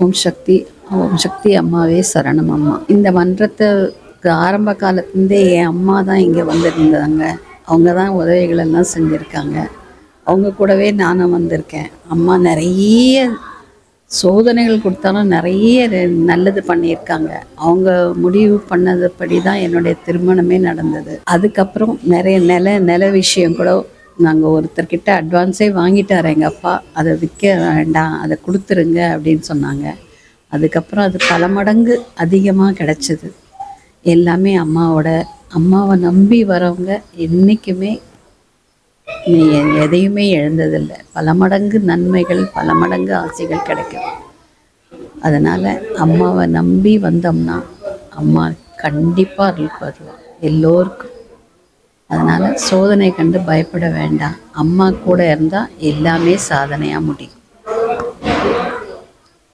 ஓம் சக்தி அம்மாவே சரணம் அம்மா. இந்த மன்றத்துக்கு ஆரம்ப காலத்துலேருந்தே என் அம்மா தான் இங்கே வந்திருந்தாங்க. அவங்க தான் உதவிகள் எல்லாம் செஞ்சுருக்காங்க. அவங்க கூடவே நானும் வந்திருக்கேன். அம்மா நிறைய சோதனைகள் கொடுத்தாலும் நிறைய நல்லது பண்ணியிருக்காங்க. அவங்க முடிவு பண்ணதுபடி தான் என்னுடைய திருமணமே நடந்தது. அதுக்கப்புறம் நிறைய நில விஷயம் கூட நாங்கள் ஒருத்தர்கிட்ட அட்வான்ஸே வாங்கிட்டார் எங்கள் அப்பா. அதை விற்க வேண்டாம், அதை கொடுத்துருங்க அப்படின்னு சொன்னாங்க. அதுக்கப்புறம் அது பல மடங்கு அதிகமாக கிடச்சிது. எல்லாமே அம்மாவை நம்பி வரவங்க என்றைக்குமே எதையுமே இழந்ததில்லை. பல மடங்கு நன்மைகள், பல மடங்கு ஆசைகள் கிடைக்கும். அதனால் அம்மாவை நம்பி வந்தோம்னா அம்மா கண்டிப்பாக அருளுக்கு வருவாள் எல்லோருக்கும். அதனால் சோதனை கண்டு பயப்பட வேண்டாம். அம்மா கூட இருந்தால் எல்லாமே சாதனையாக முடியும்.